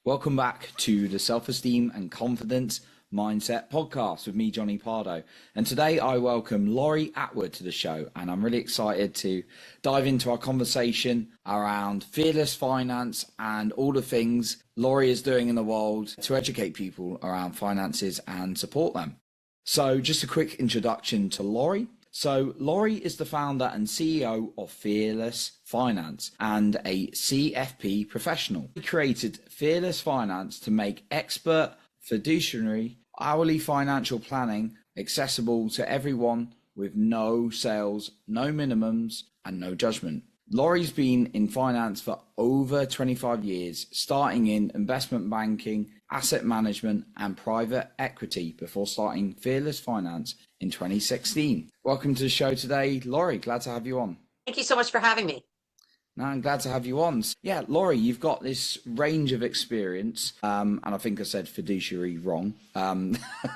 Welcome back to the Self-Esteem and Confidence Mindset podcast with me, Johnny Pardo. And today I welcome Lori Atwood to the show, and I'm really excited to dive into our conversation around fearless finance and all the things Lori is doing in the world to educate people around finances and support them. So just a quick introduction to Lori. So Lori is the founder and CEO of Fearless Finance and a CFP professional. He created Fearless Finance to make expert fiduciary hourly financial planning accessible to everyone with no sales, no minimums, and no judgment. Lori's been in finance for over 25 years, starting in investment banking, asset management, and private equity before starting Fearless Finance in 2016. Welcome to the show today, Lori. Glad to have you on. Thank you so much for having me. No, I'm glad to have you on. Yeah, Lori, you've got this range of experience, and I think I said fiduciary wrong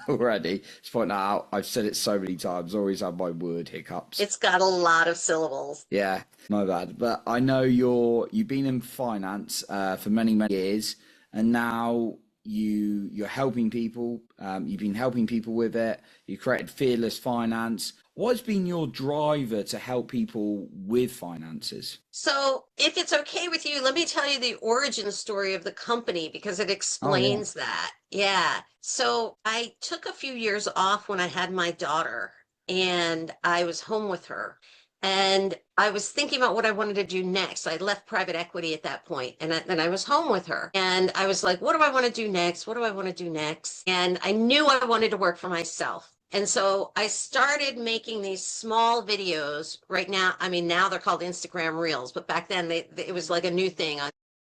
already. Just point that out. I've said it so many times, always have my word hiccups. It's got a lot of syllables. Yeah, my bad. But I know you've been in finance for many years, and now you're helping people. You've been helping people with it. You created Fearless Finance. What's been your driver to help people with finances? So if it's okay with you, let me tell you the origin story of the company because it explains that. Yeah. So I took a few years off when I had my daughter and I was home with her. And I was thinking about what I wanted to do next. I left private equity at that point, and then I was home with her. And I was like, what do I want to do next? What do I want to do next? And I knew I wanted to work for myself. And so I started making these small videos right now. I mean, now they're called Instagram Reels, but back then it was like a new thing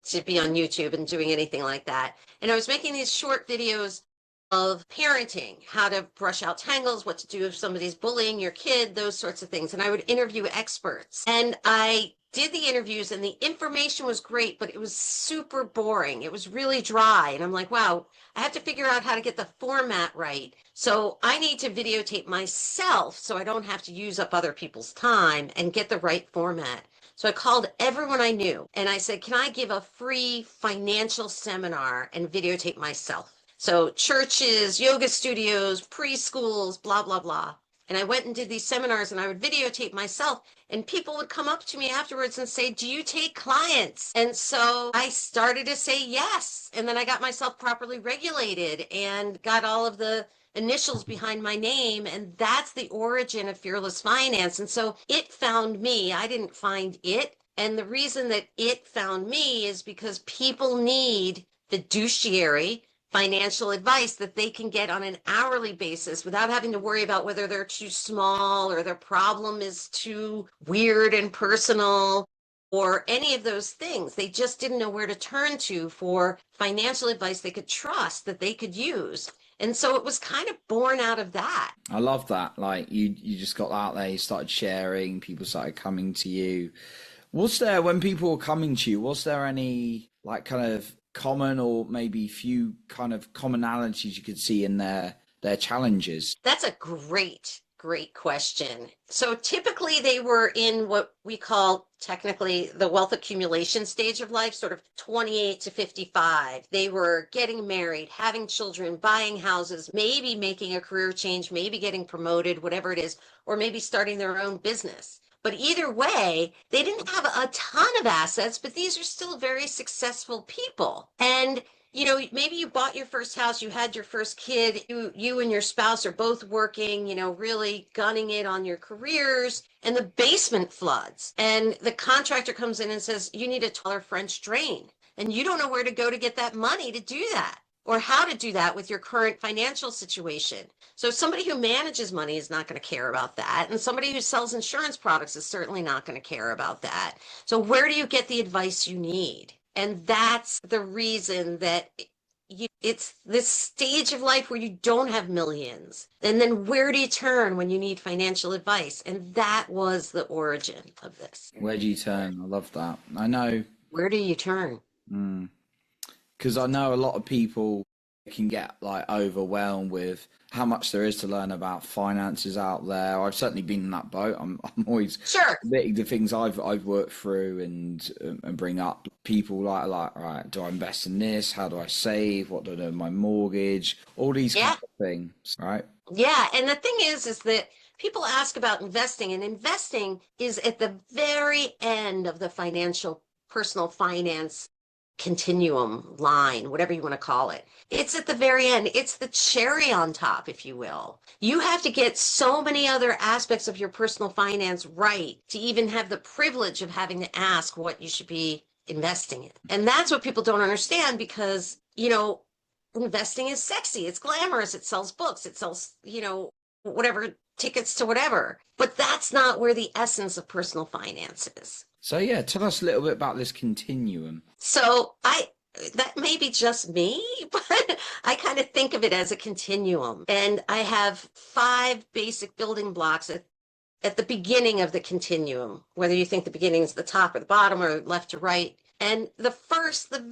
to be on YouTube and doing anything like that. And I was making these short videos of parenting, how to brush out tangles, what to do if somebody's bullying your kid, those sorts of things. And I would interview experts. And I did the interviews and the information was great, but it was super boring. It was really dry. And I'm like, wow, I have to figure out how to get the format right. So I need to videotape myself so I don't have to use up other people's time and get the right format. So I called everyone I knew and I said, can I give a free financial seminar and videotape myself? So churches, yoga studios, preschools, blah, blah, blah. And I went and did these seminars and I would videotape myself and people would come up to me afterwards and say, do you take clients? And so I started to say yes. And then I got myself properly regulated and got all of the initials behind my name. And that's the origin of Fearless Finance. And so it found me. I didn't find it. And the reason that it found me is because people need fiduciary financial advice that they can get on an hourly basis without having to worry about whether they're too small or their problem is too weird and personal or any of those things. They just didn't know where to turn to for financial advice they could trust, that they could use. And so it was kind of born out of that. I love that. Like you just got out there, you started sharing, people started coming to you. When people were coming to you, was there any like kind of common or maybe few kind of commonalities you could see in their challenges? That's a great question. So typically they were in what we call technically the wealth accumulation stage of life, sort of 28 to 55. They were getting married, having children, buying houses, maybe making a career change, maybe getting promoted, whatever it is, or maybe starting their own business. But either way, they didn't have a ton of assets, but these are still very successful people. And, you know, maybe you bought your first house, you had your first kid, you and your spouse are both working, you know, really gunning it on your careers, and the basement floods. And the contractor comes in and says, you need a taller French drain. And you don't know where to go to get that money to do that, or how to do that with your current financial situation. So somebody who manages money is not going to care about that. And somebody who sells insurance products is certainly not going to care about that. So where do you get the advice you need? And that's the reason that it's this stage of life where you don't have millions. And then where do you turn when you need financial advice? And that was the origin of this. Where do you turn? I love that. I know. Where do you turn? Because I know a lot of people can get like overwhelmed with how much there is to learn about finances out there. I've certainly been in that boat. I'm always Sure. the things I've worked through and bring up people like right, do I invest in this? How do I save? What do I do with my mortgage? All these kind Yeah. of things, right? Yeah. And the thing is that people ask about investing, and investing is at the very end of the financial, personal finance continuum line, whatever you want to call it. It's at the very end. It's the cherry on top, if you will. You have to get so many other aspects of your personal finance right to even have the privilege of having to ask what you should be investing in. And that's what people don't understand because, investing is sexy, it's glamorous, it sells books, it sells, whatever, tickets to whatever. But that's not where the essence of personal finance is. So yeah, tell us a little bit about this continuum. So that may be just me, but I kind of think of it as a continuum. And I have 5 basic building blocks at the beginning of the continuum, whether you think the beginning is the top or the bottom or left to right. And the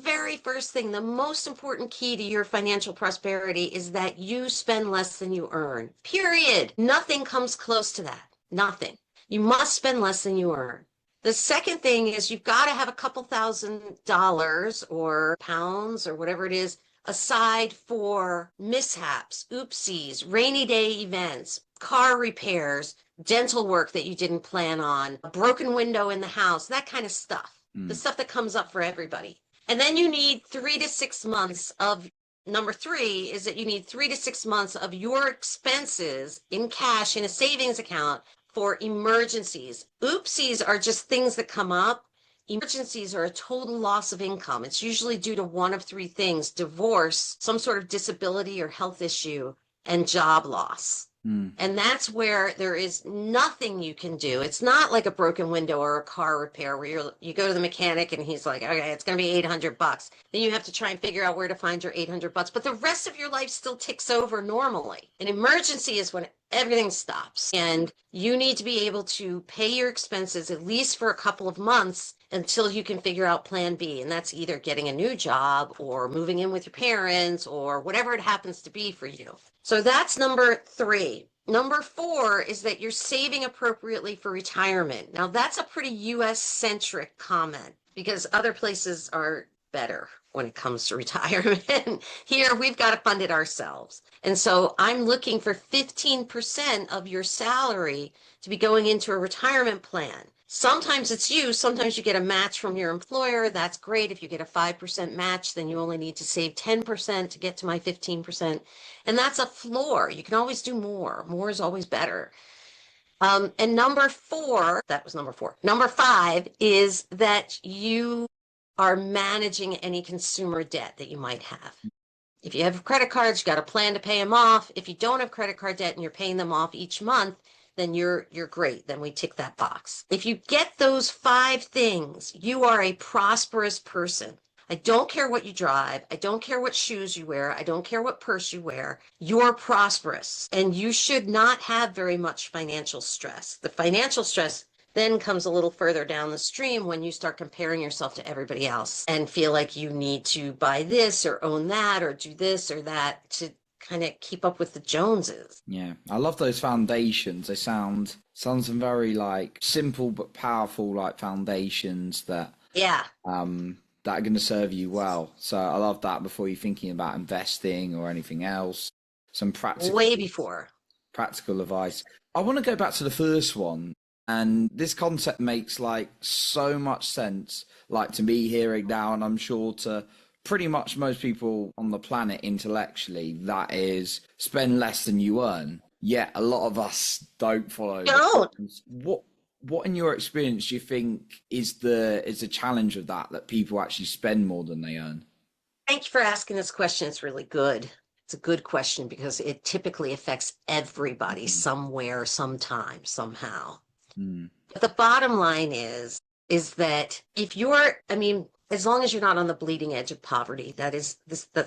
very first thing, the most important key to your financial prosperity is that you spend less than you earn. Period. Nothing comes close to that. Nothing. You must spend less than you earn. The second thing is you've got to have a couple $1,000s or pounds or whatever it is aside for mishaps, oopsies, rainy day events, car repairs, dental work that you didn't plan on, a broken window in the house, that kind of stuff. The stuff that comes up for everybody. And then you need 3 to 6 months of number 3 is that you need 3 to 6 months of your expenses in cash in a savings account for emergencies. Oopsies are just things that come up. Emergencies are a total loss of income. It's usually due to one of 3 things: divorce, some sort of disability or health issue, and job loss. And that's where there is nothing you can do. It's not like a broken window or a car repair where you go to the mechanic and he's like, okay, it's going to be $800. Then you have to try and figure out where to find your $800. But the rest of your life still ticks over normally. An emergency is when everything stops and you need to be able to pay your expenses at least for a couple of months until you can figure out plan B. And that's either getting a new job or moving in with your parents or whatever it happens to be for you. So that's number 3. Number 4 is that you're saving appropriately for retirement. Now, that's a pretty US centric comment because other places are better when it comes to retirement. Here, we've got to fund it ourselves. And so I'm looking for 15% of your salary to be going into a retirement plan. Sometimes it's you, sometimes you get a match from your employer. That's great. If you get a 5% match, then you only need to save 10% to get to my 15%. And that's a floor. You can always do more. More is always better. And number 4, that was number 4. Number 5 is that you are managing any consumer debt that you might have. If you have credit cards, you got a plan to pay them off. If you don't have credit card debt and you're paying them off each month, then you're great. Then we tick that box. If you get those 5 things, you are a prosperous person. I don't care what you drive. I don't care what shoes you wear. I don't care what purse you wear. You're prosperous and you should not have very much financial stress. The financial stress then comes a little further down the stream when you start comparing yourself to everybody else and feel like you need to buy this or own that or do this or that to kind of keep up with the Joneses. Yeah, I love those foundations. They sound some very like simple but powerful like foundations that that are going to serve you well. So I love that before you're thinking about investing or anything else. Some practical advice. I want to go back to the first one. And this concept makes like so much sense, like to me hearing now, and I'm sure to pretty much most people on the planet intellectually, that is spend less than you earn. Yet a lot of us don't follow. What in your experience do you think is the challenge of that people actually spend more than they earn? Thank you for asking this question. It's really good. It's a good question because it typically affects everybody somewhere, sometime, somehow. But the bottom line is that if you're, as long as you're not on the bleeding edge of poverty, that's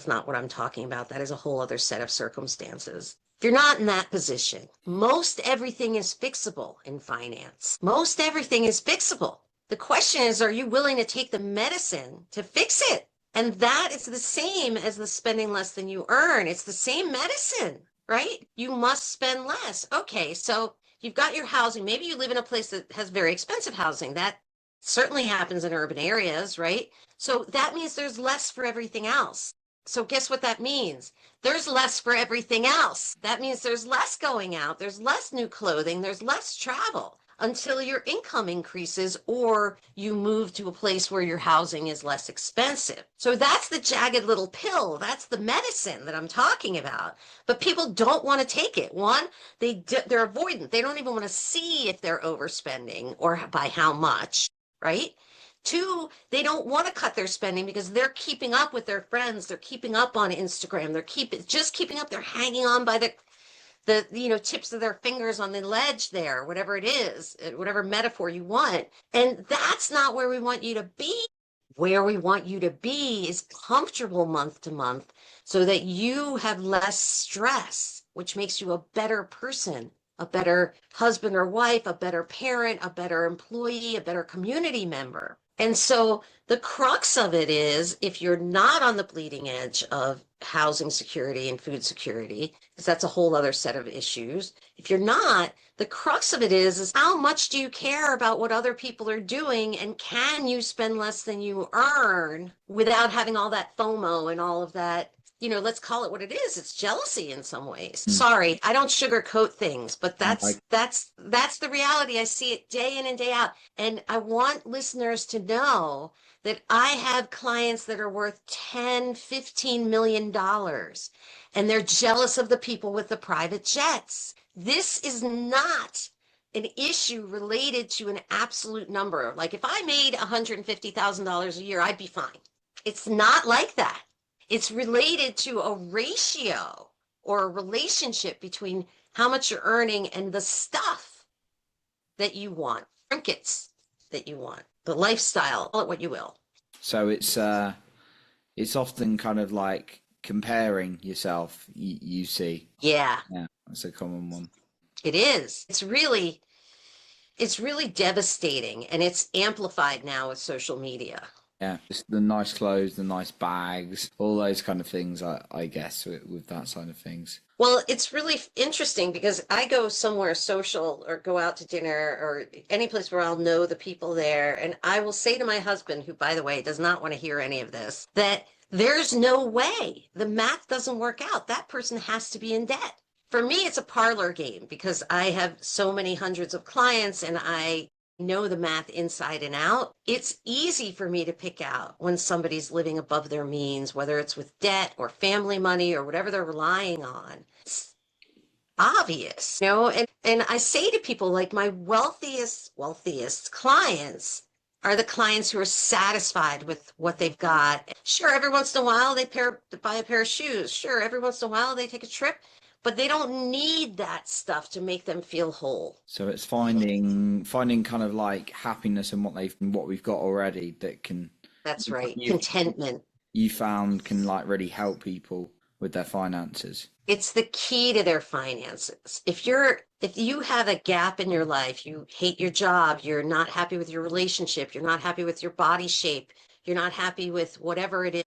not what I'm talking about. That is a whole other set of circumstances. If you're not in that position, most everything is fixable in finance. Most everything is fixable. The question is, are you willing to take the medicine to fix it? And that is the same as the spending less than you earn. It's the same medicine, right? You must spend less. Okay, so you've got your housing. Maybe you live in a place that has very expensive housing. That certainly happens in urban areas, right? So that means there's less for everything else. So guess what that means? There's less for everything else. That means there's less going out, there's less new clothing, there's less travel until your income increases or you move to a place where your housing is less expensive. So that's the jagged little pill. That's the medicine that I'm talking about. But people don't want to take it. One, they're avoidant. They don't even want to see if they're overspending or by how much, right? Two, they don't want to cut their spending because they're keeping up with their friends. They're keeping up on Instagram. They're keeping up. They're hanging on by the tips of their fingers on the ledge there, whatever it is, whatever metaphor you want. And that's not where we want you to be. Where we want you to be is comfortable month to month so that you have less stress, which makes you a better person, a better husband or wife, a better parent, a better employee, a better community member. And so the crux of it is if you're not on the bleeding edge of housing security and food security, because that's a whole other set of issues. If you're not, the crux of it is how much do you care about what other people are doing and can you spend less than you earn without having all that FOMO and all of that, let's call it what it is. It's jealousy in some ways. Sorry, I don't sugarcoat things, but that's the reality. I see it day in and day out. And I want listeners to know that I have clients that are worth 10, 15 million dollars, and they're jealous of the people with the private jets. This is not an issue related to an absolute number. Like if I made $150,000 a year, I'd be fine. It's not like that. It's related to a ratio or a relationship between how much you're earning and the stuff that you want, trinkets that you want, the lifestyle, call it what you will. So it's often kind of like comparing yourself, you see. Yeah, That's a common one. it is. It's really devastating, and it's amplified now with social media. Yeah, just the nice clothes, the nice bags, all those kind of things, I guess, with that side of things. Well, it's really interesting because I go somewhere social or go out to dinner or any place where I'll know the people there. And I will say to my husband, who, by the way, does not want to hear any of this, that there's no way the math doesn't work out. That person has to be in debt. For me, it's a parlor game because I have so many hundreds of clients and I know the math inside and out. It's easy for me to pick out when somebody's living above their means, whether it's with debt or family money or whatever they're relying on. It's obvious, and I say to people like my wealthiest clients are the clients who are satisfied with what they've got. Sure, every once in a while they buy a pair of shoes. Sure, every once in a while they take a trip. But they don't need that stuff to make them feel whole. So it's finding kind of like happiness in what we've got already that can. That's right. Contentment. You found can like really help people with their finances. It's the key to their finances. If you have a gap in your life, you hate your job, you're not happy with your relationship, you're not happy with your body shape, you're not happy with whatever it is,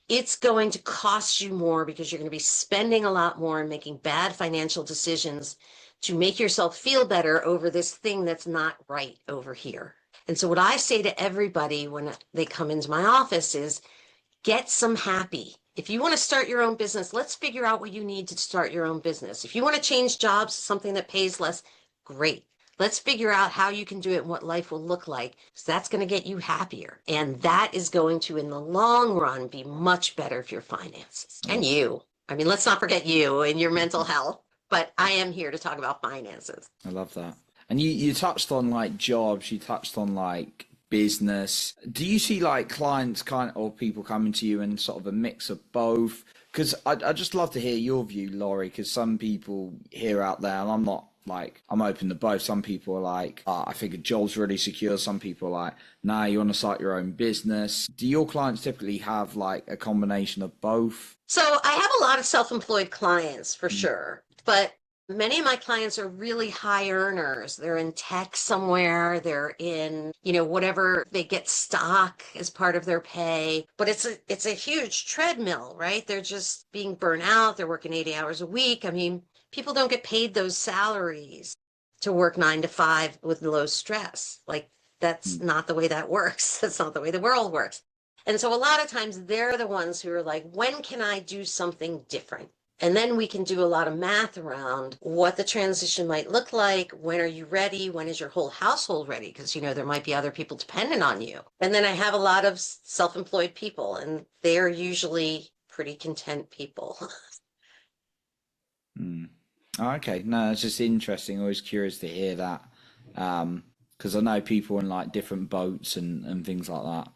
it's going to cost you more because you're going to be spending a lot more and making bad financial decisions to make yourself feel better over this thing that's not right over here. And so what I say to everybody when they come into my office is get some happy. If you want to start your own business, let's figure out what you need to start your own business. If you want to change jobs, something that pays less, great. Let's figure out how you can do it and what life will look like, because that's going to get you happier. And that is going to, in the long run, be much better for your finances and you. I mean, let's not forget you and your mental health, but I am here to talk about finances. I love that. And you touched on like jobs, you touched on like business. Do you see like clients or people coming to you in sort of a mix of both? Because I just love to hear your view, Lori, because some people here out there, and I'm open to both. Some people are like, I think a job's really secure. Some people are like, nah, you want to start your own business. Do your clients typically have like a combination of both? So I have a lot of self-employed clients for sure, but Many of my clients are really high earners. They're in tech somewhere. They're in, whatever they get stock as part of their pay. But it's a huge treadmill, right? They're just being burnt out. They're working 80 hours a week. I mean, people don't get paid those salaries to work 9 to 5 with low stress. Like that's Mm. not the way that works. That's not the way the world works. And so a lot of times they're the ones who are like, when can I do something different? And then we can do a lot of math around what the transition might look like. When are you ready? When is your whole household ready? Because, there might be other people dependent on you. And then I have a lot of self-employed people, and they're usually pretty content people. Mm. Oh, okay, no, it's just interesting. Always curious to hear that, because I know people in like different boats and things like that.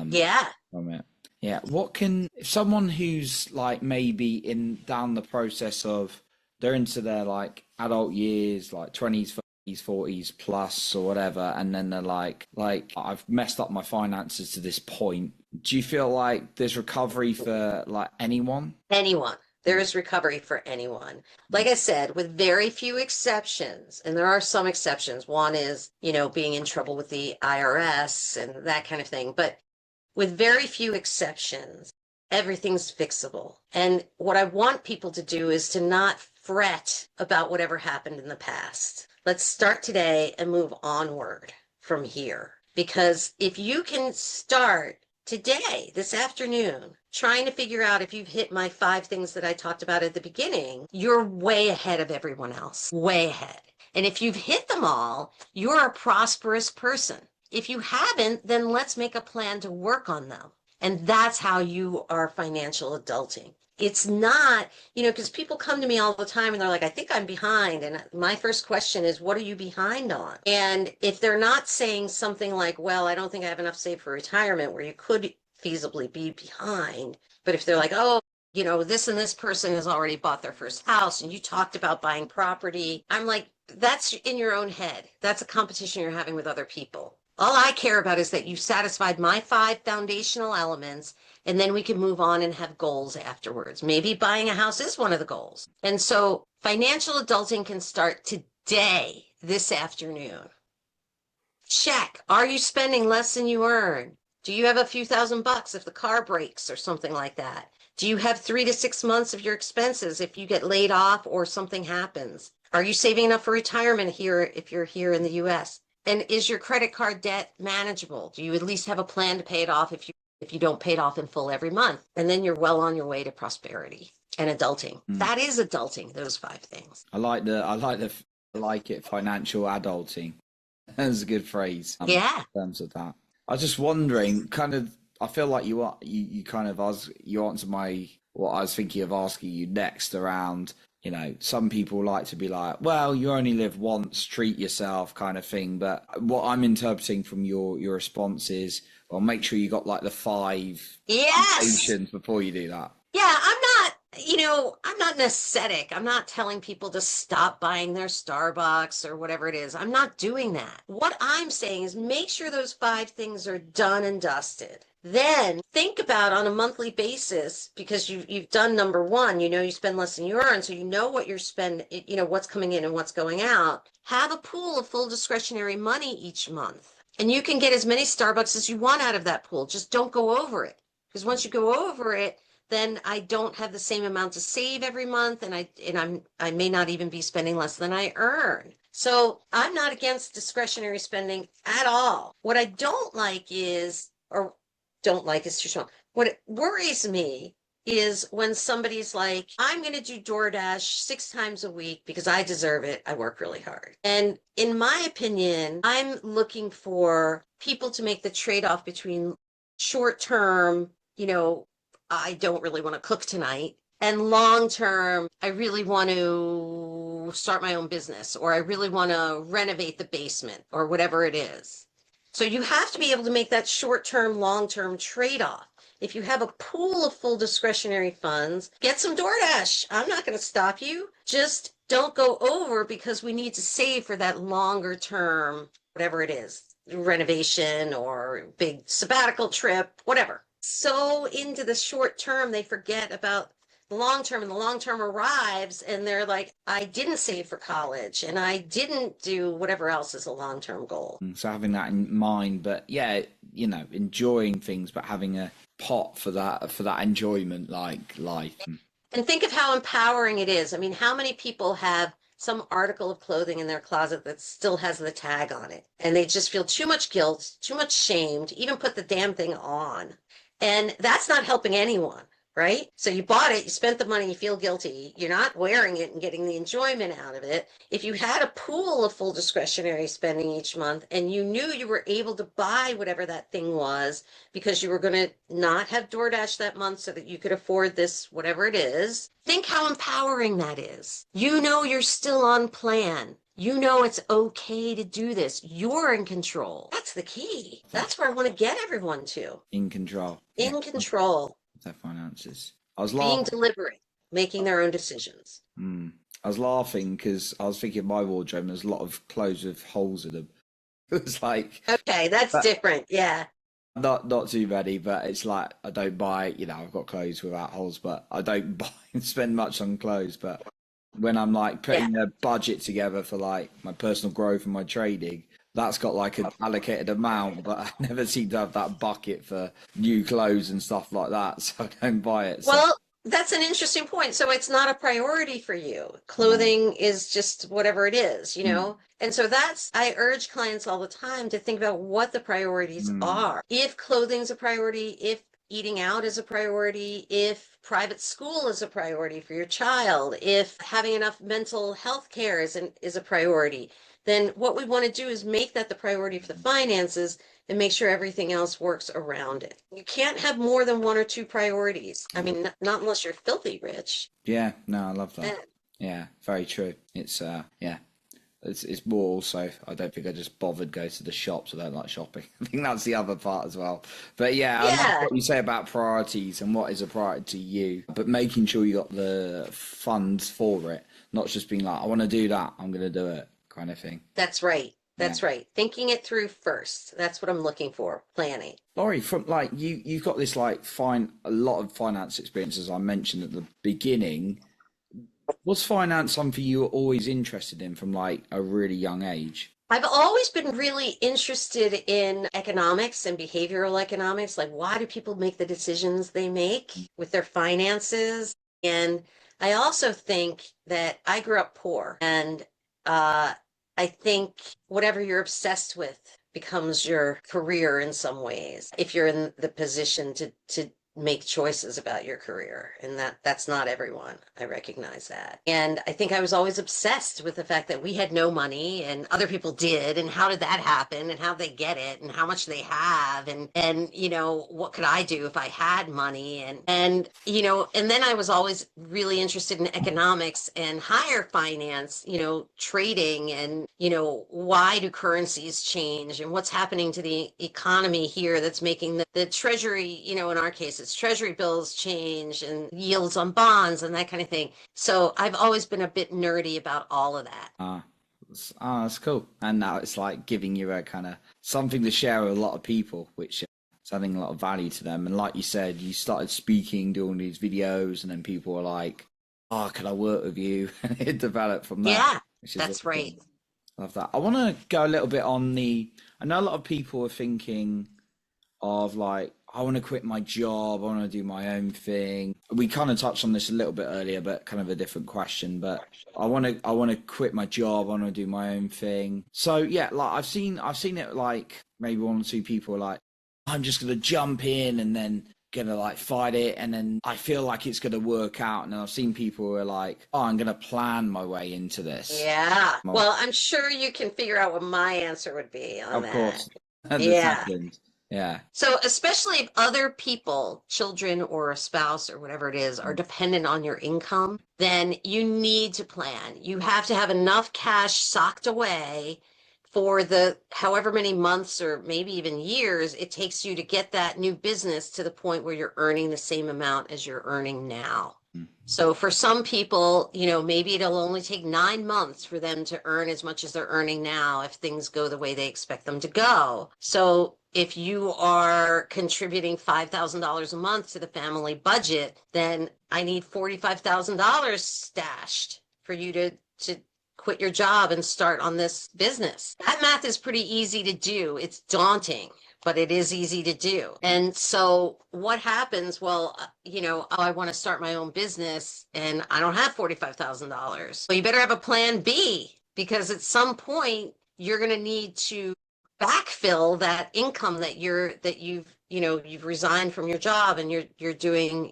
Yeah. From it. Yeah. What can if someone who's like maybe in down the process of they're into their like adult years, like 20s, 30s, 40s plus or whatever, and then they're like I've messed up my finances to this point. Do you feel like there's recovery for like anyone? Anyone. There is recovery for anyone. Like I said, with very few exceptions, and there are some exceptions. One is, being in trouble with the IRS and that kind of thing. But with very few exceptions, everything's fixable. And what I want people to do is to not fret about whatever happened in the past. Let's start today and move onward from here. Because if you can start today, this afternoon, trying to figure out if you've hit my 5 things that I talked about at the beginning, you're way ahead of everyone else, way ahead. And if you've hit them all, you're a prosperous person. If you haven't, then let's make a plan to work on them. And that's how you are financial adulting. It's not, because people come to me all the time and they're like, I think I'm behind. And my first question is, what are you behind on? And if they're not saying something like, well, I don't think I have enough saved for retirement, where you could feasibly be behind. But if they're like, oh, this and this person has already bought their first house and you talked about buying property, I'm like, that's in your own head. That's a competition you're having with other people. All I care about is that you satisfied my 5 foundational elements, and then we can move on and have goals afterwards. Maybe buying a house is one of the goals. And so financial adulting can start today, this afternoon. Check. Are you spending less than you earn? Do you have a few $1,000s if the car breaks or something like that? Do you have 3 to 6 months of your expenses if you get laid off or something happens? Are you saving enough for retirement here if you're here in the US? And is your credit card debt manageable? Do you at least have a plan to pay it off if you don't pay it off in full every month? And then you're well on your way to prosperity and adulting. Mm. That is adulting, those 5 things. I like it. Financial adulting. That's a good phrase. Yeah. In terms of that, I was just wondering, kind of. I feel like you kind of you answered my what I was thinking of asking you next around. Some people like to be like, well, you only live once, treat yourself kind of thing. But what I'm interpreting from your response is, well, make sure you got like the 5 Yes. foundations before you do that. Yeah, I'm not an ascetic. I'm not telling people to stop buying their Starbucks or whatever it is. I'm not doing that. What I'm saying is make sure those 5 things are done and dusted. Then think about on a monthly basis, because you've done number 1, you spend less than you earn, so you know what you're spending, what's coming in and what's going out. Have a pool of full discretionary money each month. And you can get as many Starbucks as you want out of that pool. Just don't go over it. Because once you go over it, then I don't have the same amount to save every month, and I may not even be spending less than I earn. So I'm not against discretionary spending at all. What I don't like is, or don't like is too strong. What worries me is when somebody's like, I'm going to do DoorDash 6 times a week because I deserve it. I work really hard. And in my opinion, I'm looking for people to make the trade-off between short term, I don't really want to cook tonight. And long term, I really want to start my own business, or I really want to renovate the basement, or whatever it is. So you have to be able to make that short term, long term trade off. If you have a pool of full discretionary funds, get some DoorDash. I'm not going to stop you. Just don't go over, because we need to save for that longer term, whatever it is, renovation or big sabbatical trip, whatever. So into the short term, they forget about and the long term arrives and they're like, I didn't save for college and I didn't do whatever else is a long term goal. So having that in mind, but yeah, enjoying things, but having a pot for that enjoyment, like life. And think of how empowering it is. I mean, how many people have some article of clothing in their closet that still has the tag on it, and they just feel too much guilt, too much shame to even put the damn thing on. And that's not helping anyone, right? So you bought it, you spent the money, you feel guilty, you're not wearing it and getting the enjoyment out of it. If you had a pool of full discretionary spending each month and you knew you were able to buy whatever that thing was because you were going to not have DoorDash that month so that you could afford this, whatever it is, think how empowering that is. You know you're still on plan. You know it's okay to do this. You're in control. That's the key. That's where I want to get everyone to. In control. In control. Their finances. I was Being laughing. deliberate, making their own decisions. I was laughing because I was thinking of my wardrobe and there's a lot of clothes with holes in them. It was like, Okay, that's different. Yeah. not too many, but it's like I don't buy, I've got clothes without holes, but I don't buy and spend much on clothes. But when I'm like putting a budget together for like my personal growth and my trading, that's got like an allocated amount, but I never seem to have that bucket for new clothes and stuff like that, so I don't buy it. So. Well, that's an interesting point. So it's not a priority for you. Clothing is just whatever it is, you know? And so I urge clients all the time to think about what the priorities are. If clothing's a priority, if eating out is a priority, if private school is a priority for your child, if having enough mental health care is a priority, then what we want to do is make that the priority for the finances and make sure everything else works around it. You can't have more than one or two priorities. I mean, not unless you're filthy rich. Yeah, no, I love that. Yeah, very true. It's it's more also, I don't think I just bothered go to the shops. I don't like shopping. I think that's the other part as well. But yeah, I love what you say about priorities and what is a priority to you, but making sure you got the funds for it, not just being like, I want to do that, I'm going to do it kind of thing. That's right. That's right. Thinking it through first. That's what I'm looking for. Planning. Lori, from like you've got this like a lot of finance experience, as I mentioned at the beginning. Was finance something you were always interested in from like a really young age? I've always been really interested in economics and behavioral economics. Like, why do people make the decisions they make with their finances? And I also think that I grew up poor, and I think whatever you're obsessed with becomes your career in some ways, if you're in the position to make choices about your career. And that's not everyone. I recognize that. And I think I was always obsessed with the fact that we had no money and other people did, and how did that happen, and how they get it, and how much they have, and what could I do if I had money, and and then I was always really interested in economics and higher finance, trading, and why do currencies change, and what's happening to the economy here that's making the treasury, in our case it's treasury bills change, and yields on bonds and that kind of thing. So I've always been a bit nerdy about all of that. That's cool. And now it's like giving you a kind of something to share with a lot of people, which is adding a lot of value to them. And like you said, you started speaking, doing these videos, and then people were like, "Oh, can I work with you?" And it developed from that. Yeah, that's right. Love that. I want to go a little bit on I know a lot of people are thinking of like, I want to quit my job, I want to do my own thing. We kind of touched on this a little bit earlier, but kind of a different question. But I want to quit my job, I want to do my own thing. So yeah, like I've seen it like maybe one or two people are like, I'm just gonna jump in and then gonna like fight it, and then I feel like it's gonna work out. And I've seen people who are like, oh, I'm gonna plan my way into this. Yeah. Well, I'm sure you can figure out what my answer would be on that. Of course. Yeah. Yeah. So especially if other people, children or a spouse or whatever it is, are dependent on your income, then you need to plan. You have to have enough cash socked away for the however many months or maybe even years it takes you to get that new business to the point where you're earning the same amount as you're earning now. So for some people, maybe it'll only take 9 months for them to earn as much as they're earning now if things go the way they expect them to go. So if you are contributing $5,000 a month to the family budget, then I need $45,000 stashed for you to quit your job and start on this business. That math is pretty easy to do. It's daunting, but it is easy to do. And so what happens? Well, I want to start my own business and I don't have $45,000. Well, you better have a plan B, because at some point you're going to need to backfill that income that you've resigned from your job and you're doing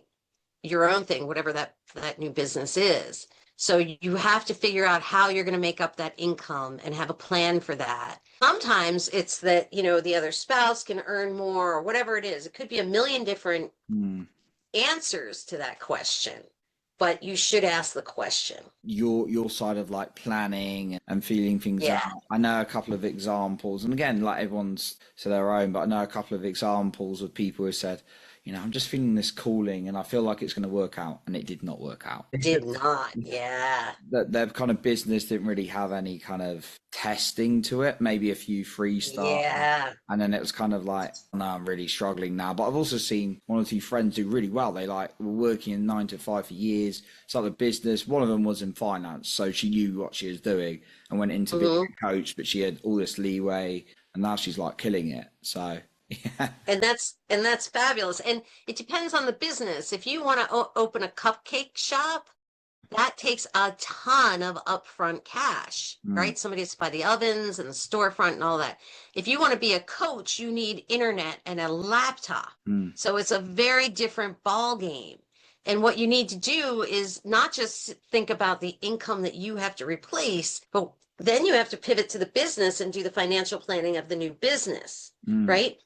your own thing, whatever that new business is. So you have to figure out how you're going to make up that income and have a plan for that. Sometimes it's that, the other spouse can earn more or whatever it is. It could be a million different answers to that question, but you should ask the question. Your side of like planning and feeling things Yeah. out. I know a couple of examples, and again, like everyone's to their own, but I know a couple of examples of people who said, I'm just feeling this calling and I feel like it's going to work out, and it did not work out. It did not. Yeah. That their kind of business didn't really have any kind of testing to it, maybe a few free starts. Yeah. And then it was kind of like, no, I'm really struggling now. But I've also seen one or two friends do really well. They were working in 9 to 5 for years, started a business. One of them was in finance, so she knew what she was doing and went into being a coach, but she had all this leeway and now she's like killing it. So yeah. And that's fabulous. And it depends on the business. If you want to open a cupcake shop, that takes a ton of upfront cash, right? Somebody has to buy the ovens and the storefront and all that. If you want to be a coach, you need internet and a laptop. So it's a very different ball game. And what you need to do is not just think about the income that you have to replace, but then you have to pivot to the business and do the financial planning of the new business, right?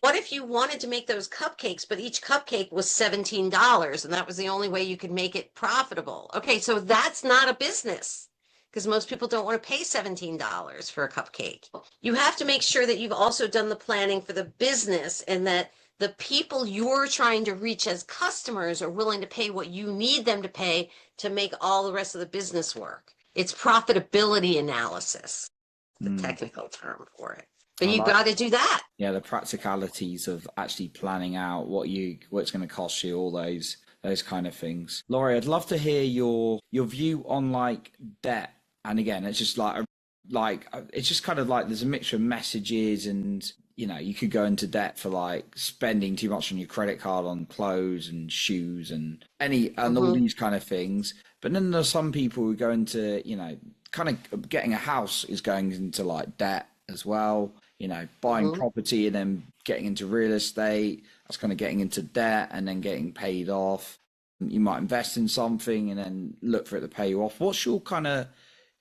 What if you wanted to make those cupcakes, but each cupcake was $17 and that was the only way you could make it profitable? Okay, so that's not a business, because most people don't want to pay $17 for a cupcake. You have to make sure that you've also done the planning for the business and that the people you're trying to reach as customers are willing to pay what you need them to pay to make all the rest of the business work. It's profitability analysis, the technical term for it. But you got to do that. Yeah, the practicalities of actually planning out what it's going to cost you, all those kind of things. Lori, I'd love to hear your view on like debt. And again, it's just it's just kind of like there's a mixture of messages, and you could go into debt for like spending too much on your credit card on clothes and shoes and all these kind of things. But then there's some people who go into, kind of getting a house is going into like debt as well. Buying property and then getting into real estate, that's kind of getting into debt and then getting paid off. You might invest in something and then look for it to pay you off. What's your kind of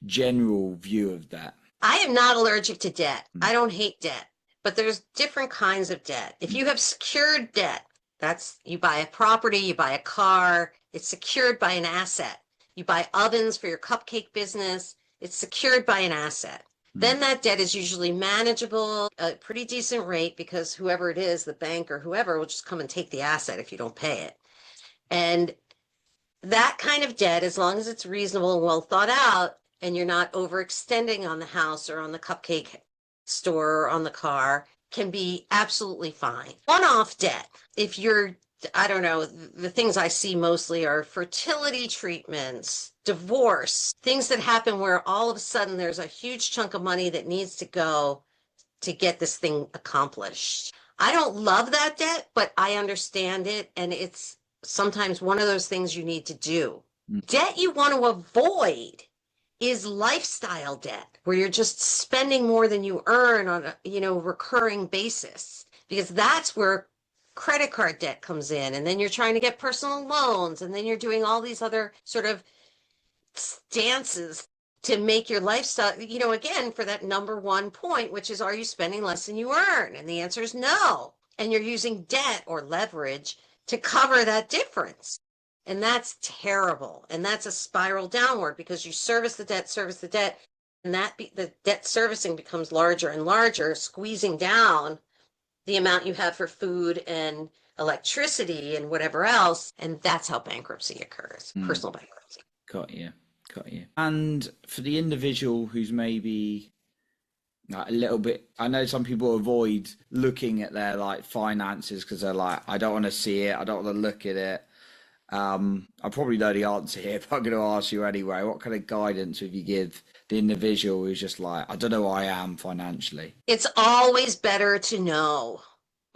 general view of debt? I am not allergic to debt. I don't hate debt, but there's different kinds of debt. If you have secured debt, that's you buy a property, you buy a car, it's secured by an asset. You buy ovens for your cupcake business, it's secured by an asset. Then that debt is usually manageable, a pretty decent rate, because whoever it is, the bank or whoever, will just come and take the asset if you don't pay it. And that kind of debt, as long as it's reasonable and well thought out, and you're not overextending on the house or on the cupcake store or on the car, can be absolutely fine. One-off debt, if you're, I don't know, the things I see mostly are fertility treatments, divorce, things that happen where all of a sudden there's a huge chunk of money that needs to go to get this thing accomplished. I don't love that debt, but I understand it, and it's sometimes one of those things you need to do. Debt you want to avoid is lifestyle debt, where you're just spending more than you earn on a recurring basis, because that's where credit card debt comes in, and then you're trying to get personal loans, and then you're doing all these other sort of stances to make your lifestyle, again, for that number one point, which is, are you spending less than you earn? And the answer is no. And you're using debt or leverage to cover that difference. And that's terrible. And that's a spiral downward, because you service the debt, the debt servicing becomes larger and larger, squeezing down the amount you have for food and electricity and whatever else. And that's how bankruptcy occurs, Mm, personal bankruptcy. got you. Got you. And for the individual who's maybe like a little bit, I know some people avoid looking at their like finances because they're like, I don't want to see it, I don't want to look at it. I probably know the answer here, but I'm going to ask you anyway. What kind of guidance would you give the individual who's just like, I don't know who I am financially? It's always better to know.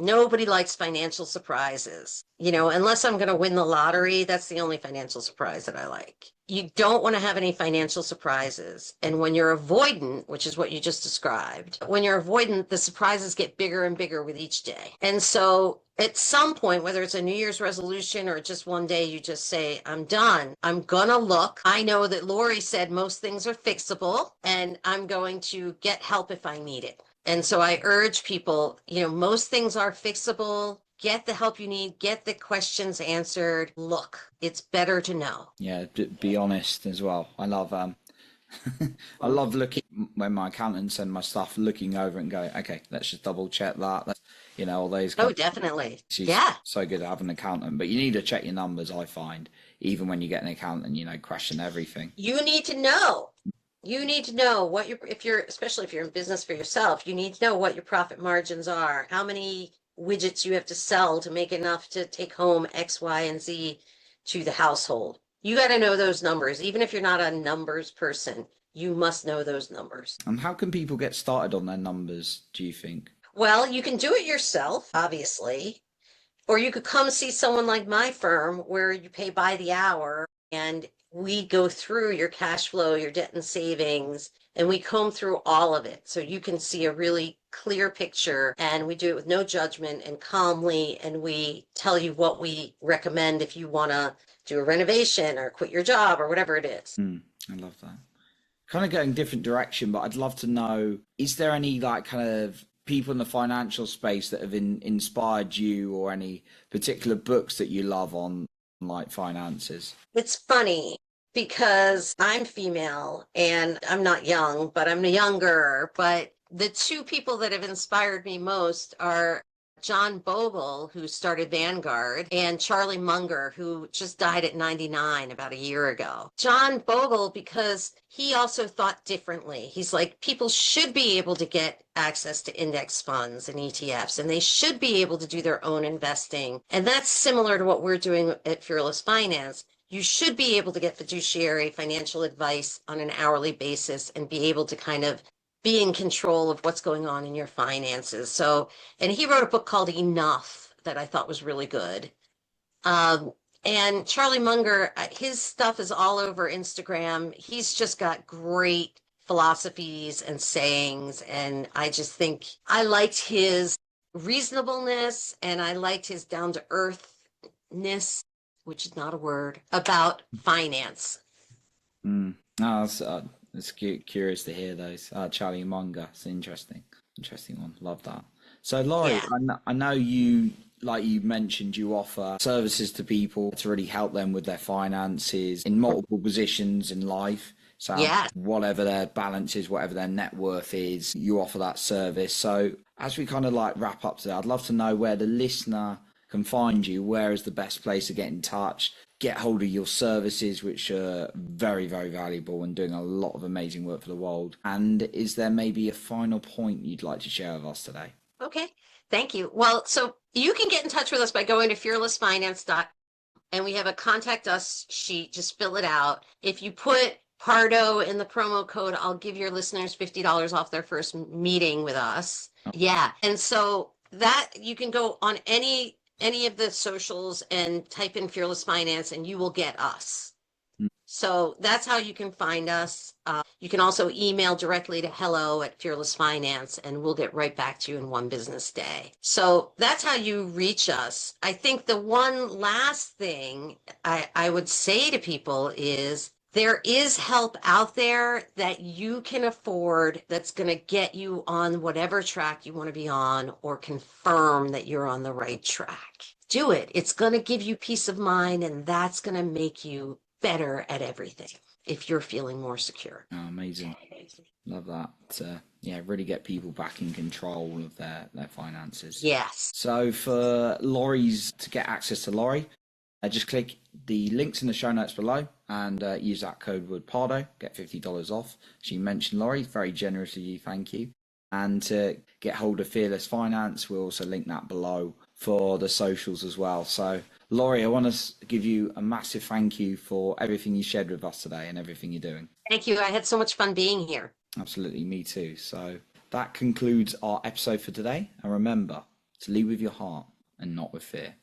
Nobody likes financial surprises. Unless I'm going to win the lottery, that's the only financial surprise that I like. You don't want to have any financial surprises. And when you're avoidant, which is what you just described, when you're avoidant, the surprises get bigger and bigger with each day. And so at some point, whether it's a New Year's resolution or just one day you just say, I'm done, I'm gonna look. I know that Lori said most things are fixable, and I'm going to get help if I need it. And so I urge people, most things are fixable. Get the help you need, get the questions answered. Look, it's better to know. Yeah, be honest as well. I love I love looking when my accountants send my stuff, looking over it and going, okay, let's just double check that. All those Oh, kind of, definitely. she's Yeah. so good at having an accountant, but you need to check your numbers, I find, even when you get an accountant, question everything. You need to know. You need to know especially if you're in business for yourself, you need to know what your profit margins are, how many widgets you have to sell to make enough to take home X, Y, and Z to the household. You got to know those numbers. Even if you're not a numbers person, you must know those numbers. And how can people get started on their numbers, do you think? Well, you can do it yourself, obviously, or you could come see someone like my firm where you pay by the hour and we go through your cash flow, your debt and savings, and we comb through all of it so you can see a really clear picture. And we do it with no judgment and calmly. And we tell you what we recommend if you want to do a renovation or quit your job or whatever it is. I love that. Kind of going different direction, but I'd love to know, is there any like kind of people in the financial space that have inspired you, or any particular books that you love on like finances? It's funny because I'm female and I'm not young, but I'm younger. But the two people that have inspired me most are John Bogle, who started Vanguard, and Charlie Munger, who just died at 99 about a year ago. John Bogle, because he also thought differently. He's like, people should be able to get access to index funds and ETFs, and they should be able to do their own investing. And that's similar to what we're doing at Fearless Finance. You should be able to get fiduciary financial advice on an hourly basis and be able to kind of be in control of what's going on in your finances. So, and he wrote a book called Enough that I thought was really good. And Charlie Munger, his stuff is all over Instagram. He's just got great philosophies and sayings. And I just think I liked his reasonableness and I liked his down to earthness, which is not a word, about finance. No, it's curious to hear those. Charlie Munger, it's interesting one. Love that. So, Laurie, Yeah. I know you, like you mentioned, you offer services to people to really help them with their finances in multiple positions in life. So, Yeah. whatever their balance is, whatever their net worth is, you offer that service. So, as we kind of like wrap up today, I'd love to know where the listener can find you. Where is the best place to get in touch? Get hold of your services, which are very, very valuable and doing a lot of amazing work for the world. And is there maybe a final point you'd like to share with us today? Okay. Thank you. Well, so you can get in touch with us by going to fearlessfinance.com, and we have a contact us sheet. Just fill it out. If you put Pardo in the promo code, I'll give your listeners $50 off their first meeting with us. Yeah. And so that you can go on any of the socials and type in Fearless Finance and you will get us. So that's how you can find us. You can also email directly to hello@Fearless Finance and we'll get right back to you in one business day. So that's how you reach us. I think the one last thing I would say to people is there is help out there that you can afford that's going to get you on whatever track you want to be on or confirm that you're on the right track. Do it. It's going to give you peace of mind and that's going to make you better at everything if you're feeling more secure. Oh, amazing. Love that. Yeah, really get people back in control of their finances. Yes. So for Lori's, to get access to Lori, just click the links in the show notes below and use that code WordPardo, get $50 off. She mentioned Lori, very generous of you, thank you. And to get hold of Fearless Finance, we'll also link that below for the socials as well. So Lori, I want to give you a massive thank you for everything you shared with us today and everything you're doing. Thank you. I had so much fun being here. Absolutely, me too. So that concludes our episode for today. And remember to lead with your heart and not with fear.